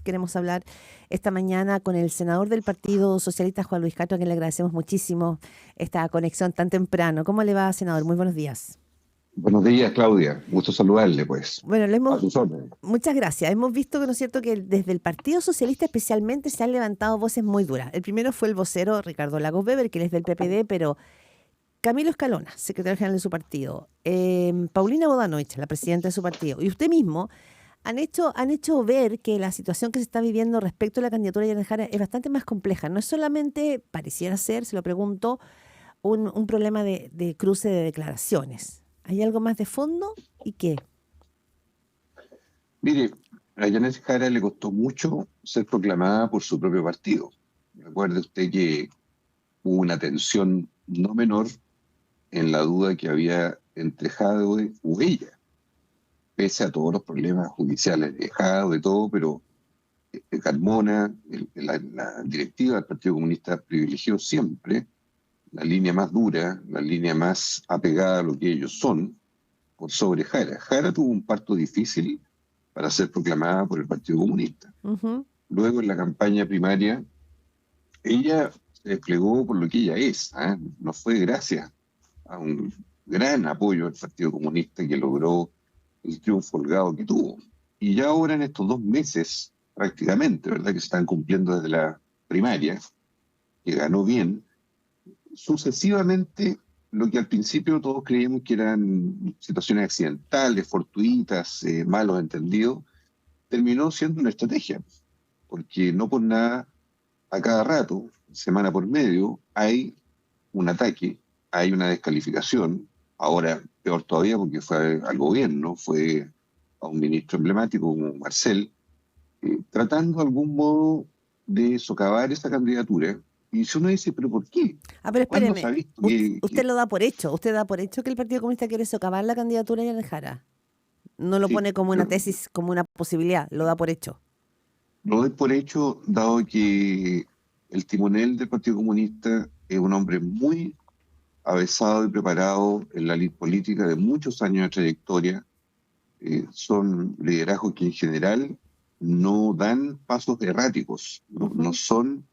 Queremos hablar esta mañana con el senador del Partido Socialista, Juan Luis Castro, a quien le agradecemos muchísimo esta conexión tan temprano. ¿Cómo le va, senador? Muy buenos días. Buenos días, Claudia. Gusto saludarle, pues. Bueno, A sus órdenes. muchas gracias. Hemos visto que, ¿no es cierto?, que desde el Partido Socialista especialmente se han levantado voces muy duras. El primero fue el vocero Ricardo Lagos Weber, que él es del PPD, pero Camilo Escalona, secretario general de su partido, Paulina Bodanovich, la presidenta de su partido, y usted mismo han hecho ver que la situación que se está viviendo respecto a la candidatura de Janet Jara es bastante más compleja. No es solamente, pareciera ser, se lo pregunto, un problema de cruce de declaraciones. ¿Hay algo más de fondo? ¿Y qué? Mire, a Janet Jara le costó mucho ser proclamada por su propio partido. Recuerde usted que hubo una tensión no menor en la duda que había entre Jadwe o ella, pese a todos los problemas judiciales de Jadwe, de todo, pero Carmona, la directiva del Partido Comunista privilegió siempre la línea más dura, la línea más apegada a lo que ellos son, por sobre Jara. Jara tuvo un parto difícil para ser proclamada por el Partido Comunista. Ujú. Luego, en la campaña primaria, ella se desplegó por lo que ella es. No fue gracias a un gran apoyo del Partido Comunista que logró el triunfo holgado que tuvo. Y ya ahora, en estos 2 meses, prácticamente, ¿verdad?, que se están cumpliendo desde la primaria, que ganó bien, sucesivamente, lo que al principio todos creíamos que eran situaciones accidentales, fortuitas, malos entendidos, terminó siendo una estrategia, porque no por nada, a cada rato, semana por medio, hay un ataque, hay una descalificación, ahora peor todavía porque fue al gobierno, fue a un ministro emblemático como Marcel, tratando de algún modo de socavar esa candidatura. Y si uno dice, ¿pero por qué? Ah, pero ¿Cuándo se espéreme. ha visto que, Usted lo da por hecho. Usted da por hecho que el Partido Comunista quiere socavar la candidatura de Janet Jara. No lo sí, pone como una yo tesis, como una posibilidad. Lo da por hecho. lo doy por hecho, dado que el timonel del Partido Comunista es un hombre muy avesado y preparado en la lid política de muchos años de trayectoria. Son liderazgos que en general no dan pasos erráticos, no Ujú. son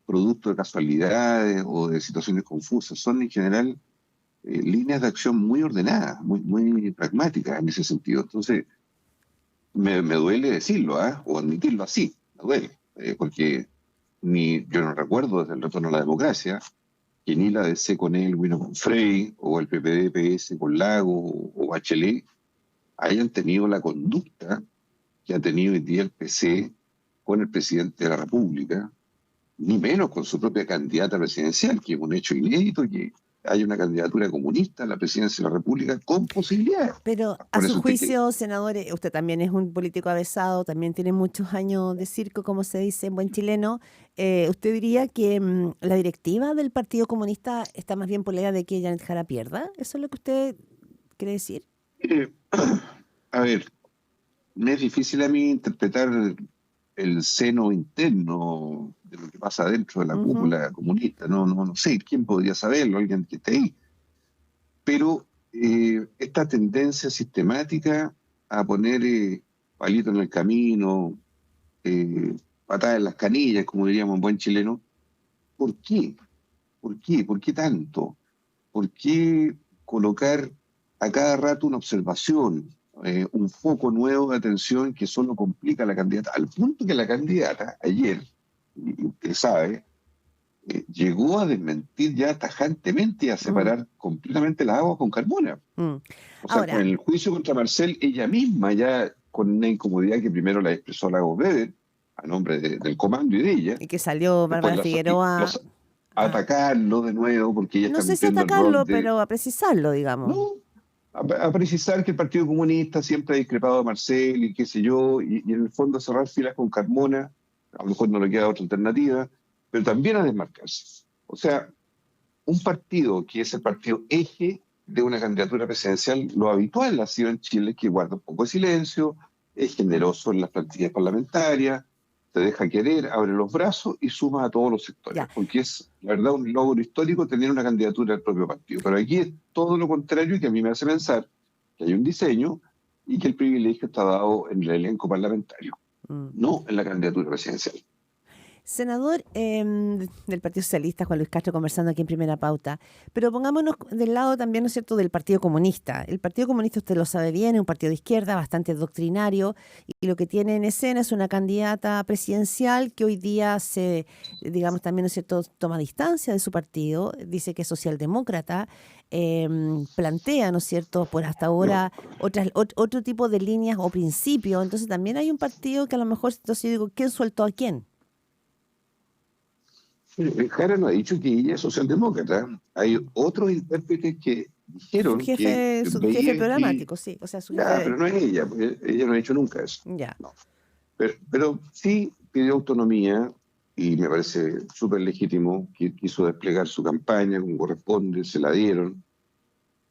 producto de casualidades o de situaciones confusas, son en general líneas de acción muy ordenadas, muy pragmáticas en ese sentido. Entonces, me duele decirlo, o admitirlo así, me duele, porque yo no recuerdo desde el retorno a la democracia que ni la DC con él, vino con Frey, o el PPD-PS con Lago, o Bachelet, hayan tenido la conducta que ha tenido hoy día el PC con el presidente de la República, ni menos con su propia candidata presidencial, que es un hecho inédito que hay una candidatura comunista a la presidencia de la República con posibilidades. Pero a Con su eso usted que juicio, senador, usted también es un político avesado, también tiene muchos años de circo, como se dice en buen chileno. ¿Usted diría que la directiva del Partido Comunista está más bien por la idea de que Janet Jara pierda? ¿Eso es lo que usted quiere decir? eh, a ver, me es difícil a mí interpretar el seno interno de lo que pasa dentro de la Ujú. cúpula comunista. No sé, ¿quién podría saberlo? Alguien que esté ahí. Pero esta tendencia sistemática a poner palito en el camino, eh, patada en las canillas, como diríamos en buen chileno, ¿por qué? ¿Por qué? ¿Por qué tanto? ¿Por qué colocar a cada rato una observación, un foco nuevo de atención que solo complica a la candidata? Al punto que la candidata ayer, y usted sabe, llegó a desmentir ya tajantemente y a Mm, separar completamente las aguas con Carmona. mm. O sea, con Ahora, el juicio contra Marcel, ella misma ya con una incomodidad que primero la expresó Lagos Weber, a nombre del comando y de ella, y que salió después Bárbara Figueroa los a a, atacarlo de nuevo porque ella no está sé si cumpliendo el rol atacarlo, de, pero a precisarlo, digamos. no, a precisar que el Partido Comunista siempre ha discrepado de Marcel y qué sé yo, y en el fondo cerrar filas con Carmona, a lo mejor no le queda otra alternativa, pero también a desmarcarse. O sea, un partido que es el partido eje de una candidatura presidencial, lo habitual ha sido en Chile que guarda un poco de silencio, es generoso en las plantillas parlamentarias, te deja querer, abre los brazos y suma a todos los sectores, Ya, porque es, la verdad, un logro histórico tener una candidatura del propio partido. Pero aquí es todo lo contrario y que a mí me hace pensar que hay un diseño y que el privilegio está dado en el elenco parlamentario. no en la candidatura presidencial. Senador del Partido Socialista, Juan Luis Castro, conversando aquí en Primera Pauta, pero pongámonos del lado también, ¿no es cierto?, del Partido Comunista. El Partido Comunista, usted lo sabe bien, es un partido de izquierda bastante doctrinario y lo que tiene en escena es una candidata presidencial que hoy día digamos también, ¿no es cierto?, toma distancia de su partido, dice que es socialdemócrata, plantea, ¿no es cierto?, por hasta ahora otro tipo de líneas o principios. Entonces también hay un partido que a lo mejor, entonces yo digo, ¿quién sueltó a quién? Jara no ha dicho que ella es socialdemócrata. Hay otros intérpretes que dijeron que Su jefe veían que... programático, sí. O sea, su Ya, jefe. pero no es ella, porque ella no ha dicho nunca eso. Ya. No. Pero sí pidió autonomía y me parece súper legítimo que quiso desplegar su campaña como corresponde, se la dieron.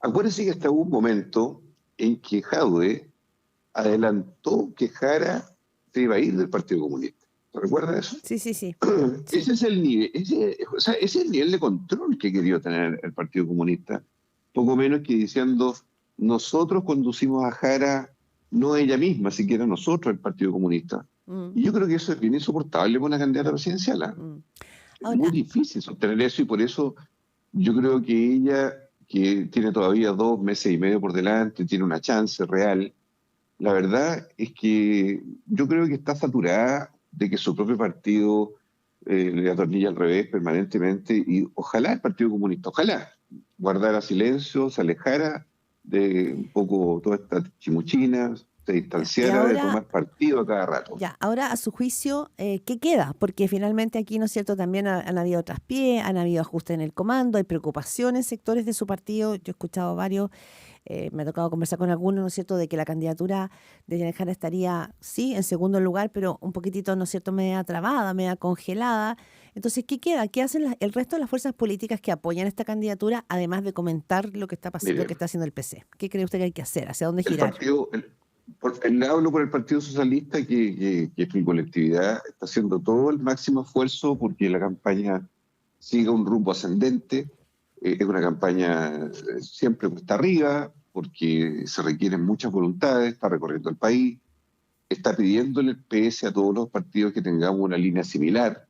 Acuérdense que hasta hubo un momento en que Jadwe adelantó que Jara se iba a ir del Partido Comunista. ¿Te recuerdas eso? Sí, sí, sí. Ese es el nivel, ese es el nivel de control que quería tener el Partido Comunista, poco menos que diciendo, nosotros conducimos a Jara, no ella misma, siquiera nosotros, el Partido Comunista. Mm, Y yo creo que eso es bien insoportable para una candidata presidencial. mm. Es muy Ahora, difícil sostener eso y por eso yo creo que ella, que tiene todavía 2 meses y medio por delante, tiene una chance real. La verdad es que yo creo que está saturada de que su propio partido le atornilla al revés permanentemente y ojalá el Partido Comunista, ojalá guardara silencio, se alejara de un poco toda esta chimuchina, se ya. Y distanciara de ahora, tomar partido a cada rato. ya, ahora a su juicio, ¿qué queda? Porque finalmente aquí, ¿no es cierto?, también han habido traspiés, han habido ajustes en el comando, hay preocupaciones en sectores de su partido. Yo he escuchado varios. Me ha tocado conversar con algunos, ¿no es cierto?, de que la candidatura de Janet Jara estaría, sí, en segundo lugar, pero un poquitito, ¿no es cierto?, media trabada, media congelada. Entonces, ¿qué queda? ¿Qué hacen el resto de las fuerzas políticas que apoyan esta candidatura, además de comentar lo que está pasando, lo Mire, que está haciendo el PC? ¿Qué cree usted que hay que hacer? ¿Hacia dónde el girar? partido, hablo por el Partido Socialista que en colectividad está haciendo todo el máximo esfuerzo porque la campaña siga un rumbo ascendente. Es una campaña siempre cuesta arriba porque se requieren muchas voluntades, está recorriendo el país, está pidiéndole el PS a todos los partidos que tengamos una línea similar.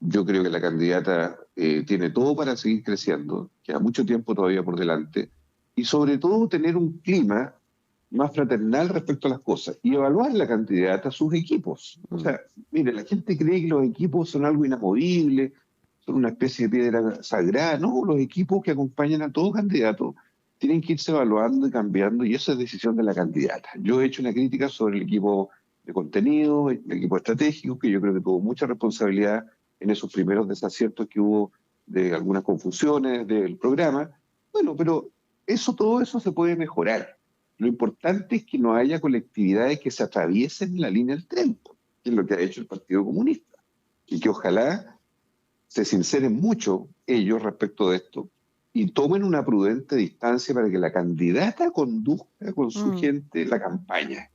Yo creo que la candidata tiene todo para seguir creciendo, queda mucho tiempo todavía por delante, y sobre todo tener un clima más fraternal respecto a las cosas y evaluar la candidata a sus equipos. O Mm, sea, mire, la gente cree que los equipos son algo inamovible, son una especie de piedra sagrada. No, los equipos que acompañan a todo candidato tienen que irse evaluando y cambiando y esa es decisión de la candidata. Yo he hecho una crítica sobre el equipo de contenido, el equipo estratégico, que yo creo que tuvo mucha responsabilidad en esos primeros desaciertos que hubo de algunas confusiones del programa. Bueno, pero todo eso se puede mejorar. Lo importante es que no haya colectividades que se atraviesen la línea del tren, que es lo que ha hecho el Partido Comunista. Y que ojalá se sinceren mucho ellos respecto de esto y tomen una prudente distancia para que la candidata conduzca con su mm, gente la campaña.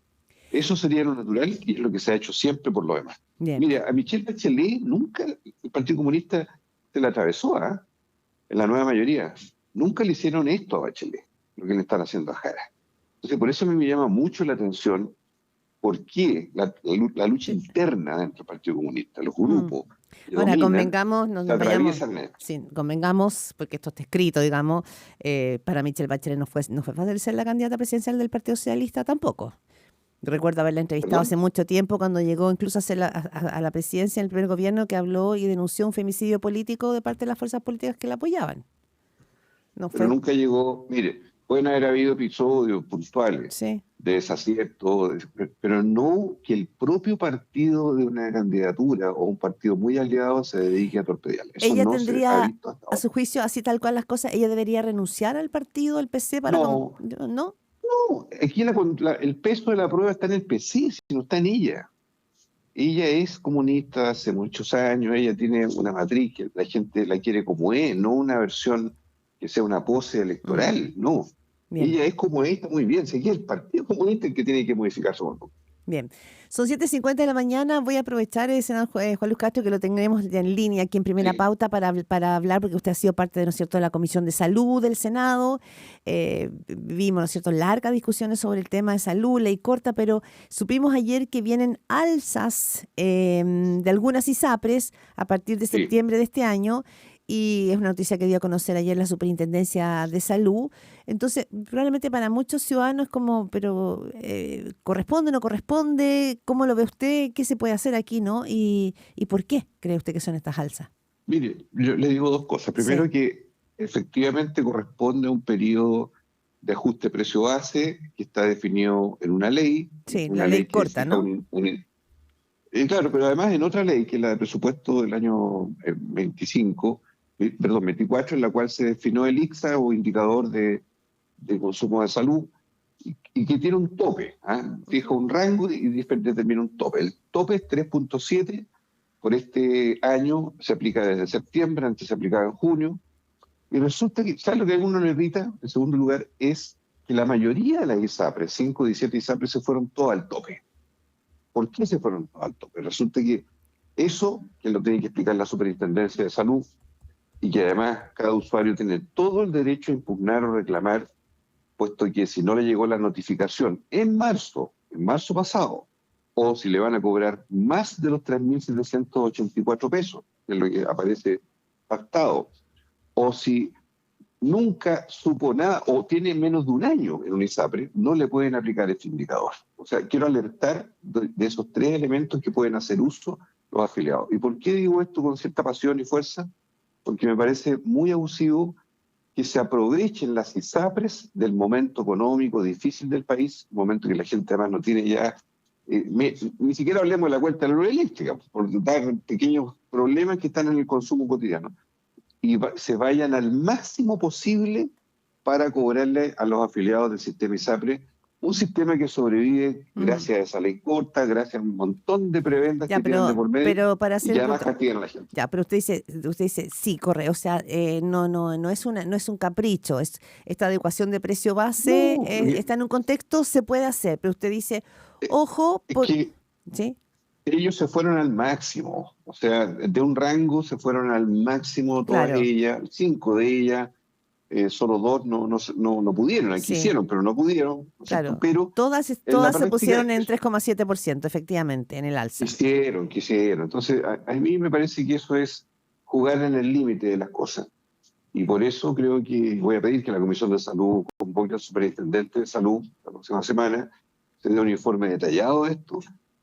Eso sería lo natural y es lo que se ha hecho siempre por lo demás. bien. Mire, a Michelle Bachelet nunca el Partido Comunista se la atravesó, en la nueva mayoría. Nunca le hicieron esto a Bachelet, lo que le están haciendo a Jara. Entonces, por eso a mí me llama mucho la atención por qué la lucha interna dentro del Partido Comunista, los Mm. grupos que Ahora, dominan, convengamos, no se nos vayamos, atraviesan. sí, convengamos, porque esto está escrito, digamos, para Michelle Bachelet no fue fácil ser la candidata presidencial del Partido Socialista tampoco. Recuerdo haberla entrevistado hace ¿Perdón? mucho tiempo cuando llegó incluso a la presidencia en el primer gobierno, que habló y denunció un femicidio político de parte de las fuerzas políticas que la apoyaban. No Pero fue, nunca llegó, mire, pueden haber habido episodios puntuales sí. de desacierto, pero no que el propio partido de una candidatura o un partido muy aliado se dedique a torpedearla. Eso Ella no se ha tendría, visto hasta a ahora. su juicio, así tal cual las cosas, ella debería renunciar al partido, al PC, para... No, ¿No? no, aquí el peso de la prueba está en el PC, si no está en ella. Ella es comunista hace muchos años, ella tiene una matriz que la gente la quiere como es, no una versión que sea una pose Mm, electoral, no. bien. Ella es como es, está muy bien, si aquí es el Partido Comunista el que tiene que modificar su conducta. Bien. Son 7:50 de la mañana. Voy a aprovechar, senador Juan Luis Castro, que lo tenemos ya en línea aquí en primera Sí, pauta para hablar, porque usted ha sido parte, ¿no es cierto?, de la Comisión de Salud del Senado. Vimos, ¿no es cierto?, largas discusiones sobre el tema de salud, ley corta, pero supimos ayer que vienen alzas de algunas ISAPRES a partir de sí. septiembre de este año. Y es una noticia que dio a conocer ayer la Superintendencia de Salud. Entonces, probablemente para muchos ciudadanos es como, pero ¿corresponde, no corresponde? ¿Cómo lo ve usted? ¿Qué se puede hacer aquí, no? ¿Y por qué cree usted que son estas alzas? Mire, yo le digo dos cosas. Sí, Primero, que efectivamente corresponde a un periodo de ajuste precio base que está definido en sí, la una ley ley que corta, fija ¿no? claro, pero además en otra ley, que es la de presupuesto del año 25, perdón, 24, en la cual se definió el ICSA o indicador de consumo de salud y que tiene un tope, ¿ah? Fija un rango y determina un tope. El tope es 3.7, por este año se aplica desde septiembre, antes se aplicaba en junio, y resulta que, ¿sabes lo que a alguno le irrita? En segundo lugar, es que la mayoría de las ISAPRES, 5 de 17 ISAPRES, se fueron todas al tope. ¿Por qué se fueron todas al tope? Resulta que eso, que lo tiene que explicar la Superintendencia de Salud, y que además cada usuario tiene todo el derecho a impugnar o reclamar, puesto que si no le llegó la notificación en marzo pasado, o si le van a cobrar más de los 3.784 pesos, que es lo que aparece pactado, o si nunca supo nada o tiene menos de un año en un ISAPRE, no le pueden aplicar este indicador. O sea, quiero alertar de esos tres elementos que pueden hacer uso los afiliados. ¿Y por qué digo esto con cierta pasión y fuerza? Porque me parece muy abusivo que se aprovechen las ISAPRES del momento económico difícil del país, un momento que la gente además no tiene ya, ni siquiera hablemos de la cuenta de la luz eléctrica, por dar pequeños problemas que están en el consumo cotidiano, y se vayan al máximo posible para cobrarle a los afiliados del sistema ISAPRE, un sistema que sobrevive Mm. gracias a esa ley corta, gracias a un montón de prebendas Ya, que tienen de por medio, pero para y hacer que el además punto. castigan a la gente. Ya, pero usted dice, sí, corre, o sea, no es un capricho, es esta adecuación de precio base, No, está en un contexto, se puede hacer, pero usted dice, ojo, es que ¿sí? ellos se fueron al máximo, o sea, de un rango se fueron al máximo todas Claro, ellas, 5 de ellas, solo dos no pudieron, sí, quisieron, pero no pudieron, ¿no es cierto? claro. Pero en la Todas se práctica pusieron en 3,7%, efectivamente, en el alza. quisieron. Entonces, a mí me parece que eso es jugar en el límite de las cosas. Y por eso creo que voy a pedir que la Comisión de Salud convoque al Superintendente de Salud la próxima semana, se dé un informe detallado de esto,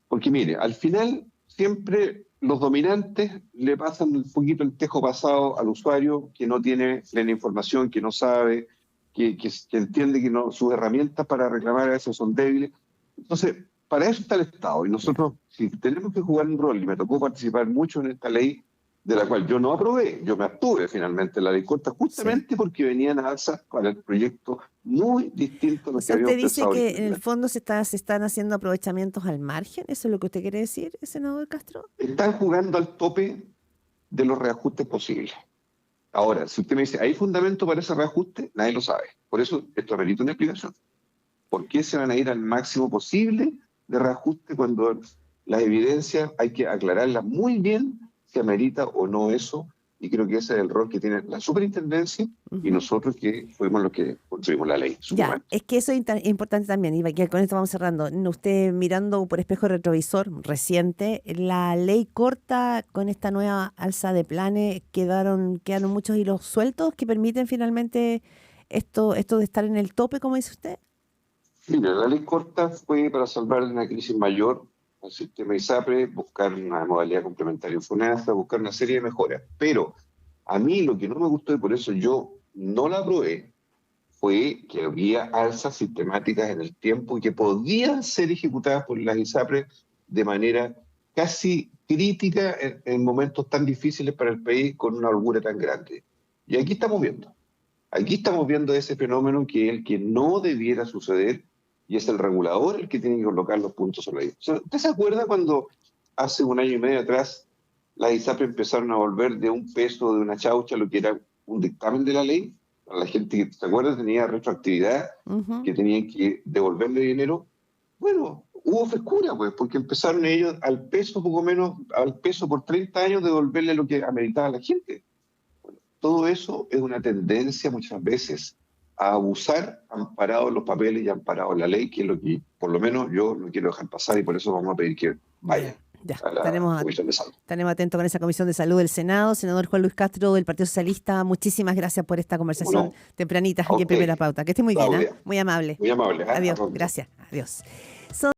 porque mire, al final siempre los dominantes le pasan un poquito el tejo pasado al usuario que no tiene plena información, que no sabe, que entiende que no, sus herramientas para reclamar a veces son débiles. Entonces, para eso está el Estado. Y Ya. nosotros, si tenemos que jugar un rol, y me tocó participar mucho en esta ley, de la cual yo no aprobé, yo me abstuve finalmente en la ley corta, Sí. justamente porque venían alzas para el proyecto muy distintos a O los que sea, usted habíamos dice pensado que en el originalmente. fondo se están haciendo aprovechamientos al margen, ¿eso es lo que usted quiere decir, senador Castro? Están jugando al tope de los reajustes posibles. Ahora, si usted me dice, ¿hay fundamento para ese reajuste? Nadie lo sabe. Por eso, esto amerita una explicación. ¿Por qué se van a ir al máximo posible de reajuste cuando las evidencias hay que aclararlas muy bien si amerita o no eso? Y creo que ese es el rol que tiene la superintendencia y Ujú. nosotros que fuimos los que construimos la ley en su Ya, momento. es que eso es importante también, y que con esto vamos cerrando. Usted mirando por espejo retrovisor reciente, la ley corta con esta nueva alza de planes, quedaron muchos hilos sueltos que permiten finalmente esto de estar en el tope, como dice usted. Mira, la ley corta fue para salvar de una crisis mayor al sistema ISAPRE, buscar una modalidad complementaria en FONASA, buscar una serie de mejoras. Pero a mí lo que no me gustó y por eso yo no la aprobé fue que había alzas sistemáticas en el tiempo y que podían ser ejecutadas por las ISAPRE de manera casi crítica en momentos tan difíciles para el país con una holgura tan grande. Y aquí estamos viendo ese fenómeno que es el que no debiera suceder y es el regulador el que tiene que colocar los puntos sobre la I. O sea, ¿usted se acuerda cuando hace un año y medio atrás las ISAPRE empezaron a volver de un peso, de una chaucha, lo que era un dictamen de la ley? Para la gente que se acuerda tenía retroactividad, Ujú. que tenían que devolverle dinero. Bueno, hubo frescura, pues, porque empezaron ellos al peso, poco menos, al peso por 30 años, devolverle lo que ameritaba la gente. Bueno, todo eso es una tendencia muchas veces a abusar amparado en los papeles y amparado en la ley, que es lo que, por lo menos, yo no quiero dejar pasar y por eso vamos a pedir que vaya Ya, a la Comisión de Salud. estaremos atentos con esa Comisión de Salud del Senado. Senador Juan Luis Castro, del Partido Socialista, muchísimas gracias por esta conversación tempranita aquí en Primera Pauta. Que esté muy bien, Claudia, muy amable. muy amable. Adiós, gracias. Adiós.